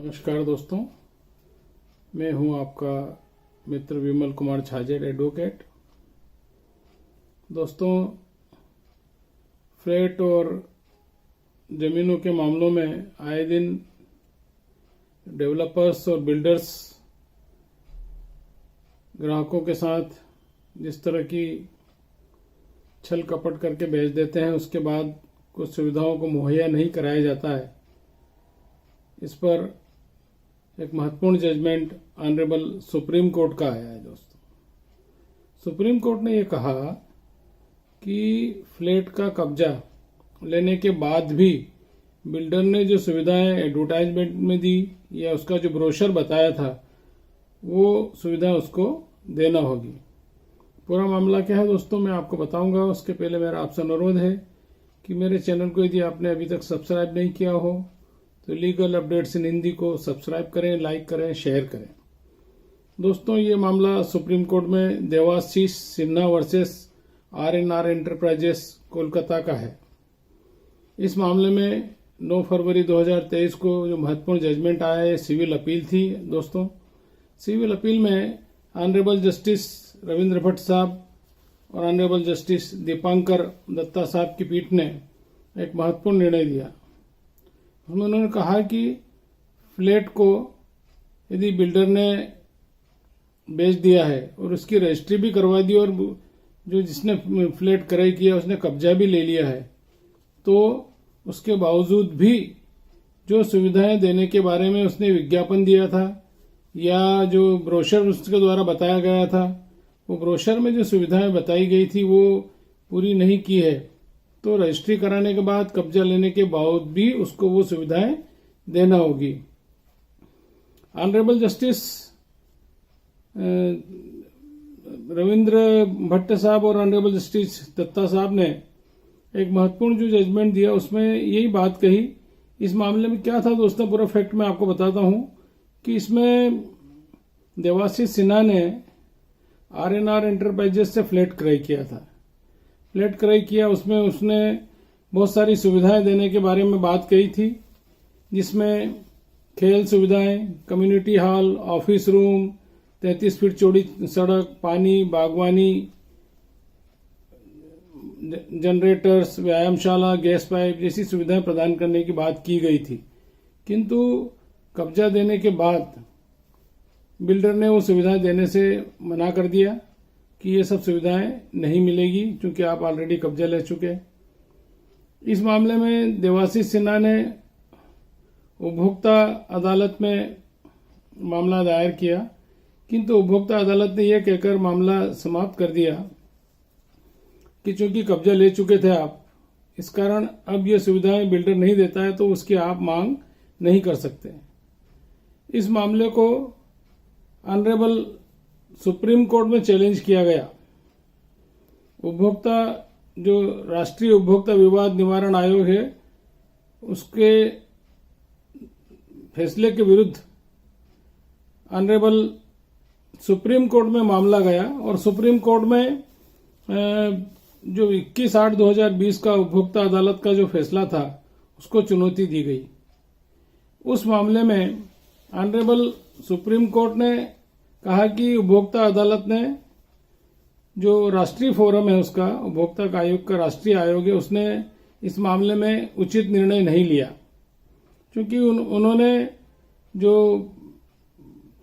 नमस्कार दोस्तों, मैं हूं आपका मित्र विमल कुमार छाजेड़ एडवोकेट। दोस्तों, फ्लैट और ज़मीनों के मामलों में आए दिन डेवलपर्स और बिल्डर्स ग्राहकों के साथ जिस तरह की छल कपट करके बेच देते हैं, उसके बाद कुछ सुविधाओं को मुहैया नहीं कराया जाता है। इस पर एक महत्वपूर्ण जजमेंट ऑनरेबल सुप्रीम कोर्ट का आया है। दोस्तों, सुप्रीम कोर्ट ने यह कहा कि फ्लैट का कब्जा लेने के बाद भी बिल्डर ने जो सुविधाएं एडवर्टाइजमेंट में दी या उसका जो ब्रोशर बताया था, वो सुविधा उसको देना होगी। पूरा मामला क्या है दोस्तों, मैं आपको बताऊंगा। उसके पहले मेरा आपसे अनुरोध है कि मेरे चैनल को यदि आपने अभी तक सब्सक्राइब नहीं किया हो तो लीगल अपडेट्स इन हिंदी को सब्सक्राइब करें, लाइक करें, शेयर करें। दोस्तों, ये मामला सुप्रीम कोर्ट में Debashish Sinha versus RNR enterprises Kolkata का है। इस मामले में 9 फरवरी 2023 को जो महत्वपूर्ण जजमेंट आया है, सिविल अपील थी। दोस्तों, सिविल अपील में ऑनरेबल जस्टिस रविंद्र भट्ट साहब और ऑनरेबल जस्टिस दीपांकर दत्ता साहब की पीठ ने एक महत्वपूर्ण निर्णय दिया। उन्होंने कहा कि फ्लैट को यदि बिल्डर ने बेच दिया है और उसकी रजिस्ट्री भी करवा दी और जो जिसने फ्लैट क्रय किया उसने कब्जा भी ले लिया है, तो उसके बावजूद भी जो सुविधाएं देने के बारे में उसने विज्ञापन दिया था या जो ब्रोशर उसके द्वारा बताया गया था, वो ब्रोशर में जो सुविधाएं बताई गई थी वो पूरी नहीं की है, तो रजिस्ट्री कराने के बाद कब्जा लेने के बाद भी उसको वो सुविधाएं देना होगी। ऑनरेबल जस्टिस रविंद्र भट्ट साहब और ऑनरेबल जस्टिस दत्ता साहब ने एक महत्वपूर्ण जो जजमेंट दिया, उसमें यही बात कही। इस मामले में क्या था दोस्तों, पूरा फैक्ट मैं आपको बताता हूं कि इसमें देवाशीष सिन्हा ने RNR एंटरप्राइजेस से फ्लैट क्रय किया था। फ्लैट क्रय किया, उसमें उसने बहुत सारी सुविधाएं देने के बारे में बात कही थी, जिसमें खेल सुविधाएं, community hall, office room, 33 feet चौड़ी सड़क, पानी, बागवानी, जनरेटर्स, व्यायामशाला, गैस पाइप जैसी सुविधाएं प्रदान करने की बात की गई थी। किंतु कब्जा देने के बाद बिल्डर ने वो सुविधाएं देने से मना कर दिया कि ये सब सुविधाएं नहीं मिलेगी क्योंकि आप ऑलरेडी कब्जा ले चुके हैं। इस मामले में देवाशीष सिन्हा ने उपभोक्ता अदालत में मामला दायर किया, किंतु उपभोक्ता अदालत ने यह कहकर मामला समाप्त कर दिया कि चूंकि कब्जा ले चुके थे आप, इस कारण अब ये सुविधाएं बिल्डर नहीं देता है तो उसकी आप मांग नहीं कर सकते। इस मामले को ऑनरेबल सुप्रीम कोर्ट में चैलेंज किया गया। उपभोक्ता जो राष्ट्रीय उपभोक्ता विवाद निवारण आयोग है, उसके फैसले के विरुद्ध ऑनरेबल सुप्रीम कोर्ट में मामला गया और सुप्रीम कोर्ट में जो 21/8/2020 का उपभोक्ता अदालत का जो फैसला था, उसको चुनौती दी गई। उस मामले में ऑनरेबल सुप्रीम कोर्ट ने कहा कि उपभोक्ता अदालत ने जो राष्ट्रीय फोरम है, उसका उपभोक्ता आयोग का राष्ट्रीय आयोग है, उसने इस मामले में उचित निर्णय नहीं लिया, क्योंकि उन्होंने जो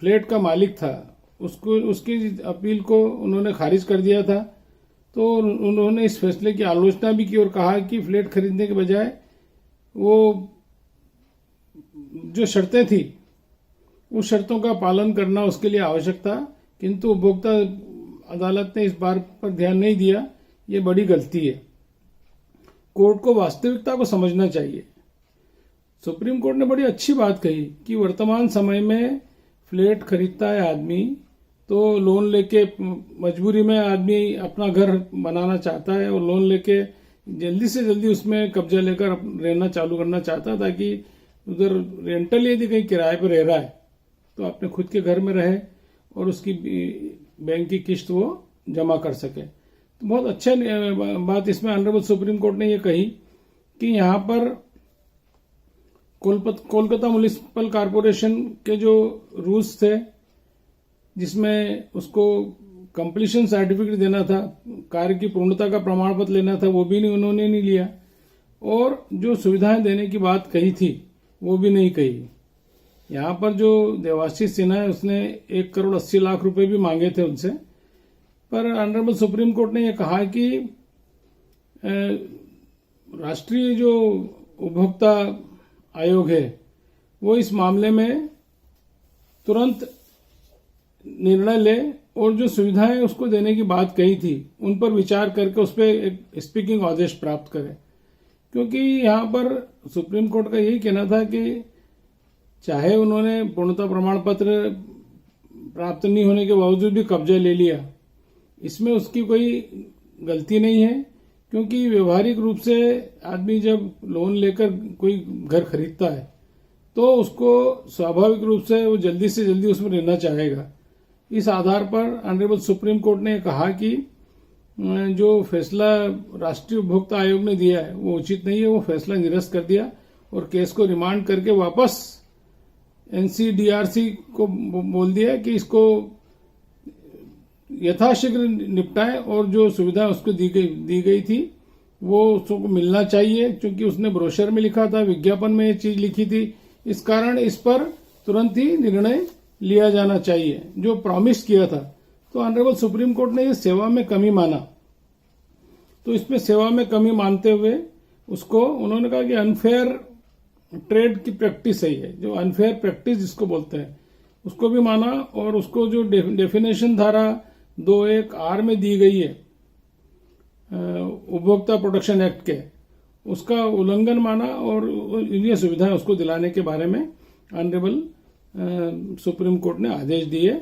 फ्लैट का मालिक था उसकी अपील को उन्होंने खारिज कर दिया था। तो उन्होंने इस फैसले की आलोचना भी की और कहा कि फ्लैट खरीदने के बजाय वो जो शर्तें थी उस शर्तों का पालन करना उसके लिए आवश्यक था, किंतु उपभोक्ता अदालत ने इस बात पर ध्यान नहीं दिया। ये बड़ी गलती है। कोर्ट को वास्तविकता को समझना चाहिए। सुप्रीम कोर्ट ने बड़ी अच्छी बात कही कि वर्तमान समय में फ्लैट खरीदता है आदमी तो लोन लेके, मजबूरी में आदमी अपना घर बनाना चाहता है और लोन लेके जल्दी से जल्दी उसमें कब्जा लेकर रहना चालू करना चाहता है, ताकि उधर रेंटल यदि कहीं किराए पर रह रहा है तो अपने खुद के घर में रहे और उसकी बैंक की किस्त वो जमा कर सके। तो बहुत अच्छा बात इसमें ऑनरेबल सुप्रीम कोर्ट ने ये कही कि यहाँ पर कोलकाता म्युनिसिपल कॉरपोरेशन के जो रूल्स थे, जिसमें उसको कंप्लीशन सर्टिफिकेट देना था, कार्य की पूर्णता का प्रमाण पत्र लेना था, वो भी उन्होंने नहीं लिया। और जो सुविधाएं देने की बात कही थी वो भी नहीं कही। यहाँ पर जो देवाशीष सिन्हा है उसने 1,80,00,000 रुपए भी मांगे थे उनसे, पर ऑनरेबल सुप्रीम कोर्ट ने यह कहा कि राष्ट्रीय जो उपभोक्ता आयोग है वो इस मामले में तुरंत निर्णय ले और जो सुविधाएं उसको देने की बात कही थी उन पर विचार करके उस पर एक स्पीकिंग आदेश प्राप्त करे। क्योंकि यहाँ पर सुप्रीम कोर्ट का यही कहना था कि चाहे उन्होंने पूर्णता प्रमाण पत्र प्राप्त नहीं होने के बावजूद भी कब्जा ले लिया, इसमें उसकी कोई गलती नहीं है। क्योंकि व्यवहारिक रूप से आदमी जब लोन लेकर कोई घर खरीदता है तो उसको स्वाभाविक रूप से वो जल्दी से जल्दी उसमें रहना चाहेगा। इस आधार पर ऑनरेबल सुप्रीम कोर्ट ने कहा कि जो फैसला राष्ट्रीय उपभोक्ता आयोग ने दिया है वो उचित नहीं है, वो फैसला निरस्त कर दिया और केस को रिमांड करके वापस एनसीडीआरसी को बोल दिया कि इसको यथाशीघ्र निपटाए और जो सुविधा उसको दी गई थी वो उसको मिलना चाहिए। क्योंकि उसने ब्रोशर में लिखा था, विज्ञापन में ये चीज लिखी थी, इस कारण इस पर तुरंत ही निर्णय लिया जाना चाहिए जो प्रॉमिस किया था। तो ऑनरेबल सुप्रीम कोर्ट ने ये सेवा में कमी माना, तो इसमें सेवा में कमी मानते हुए उसको उन्होंने कहा कि अनफेयर ट्रेड की प्रैक्टिस है, ये जो अनफेयर प्रैक्टिस जिसको बोलते हैं उसको भी माना और उसको जो डेफिनेशन धारा 2(1)(r) में दी गई है उपभोक्ता प्रोटेक्शन एक्ट के, उसका उल्लंघन माना और ये सुविधाएं उसको दिलाने के बारे में ऑनरेबल सुप्रीम कोर्ट ने आदेश दिए,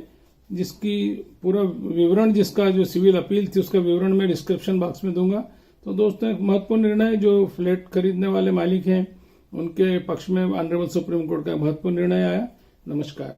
जिसकी पूरा विवरण, जिसका जो सिविल अपील थी उसका विवरण मैं डिस्क्रिप्शन बॉक्स में दूंगा। तो दोस्तों, एक महत्वपूर्ण निर्णय जो फ्लैट खरीदने वाले मालिक हैं उनके पक्ष में ऑनरेबल सुप्रीम कोर्ट का महत्वपूर्ण निर्णय आया। नमस्कार।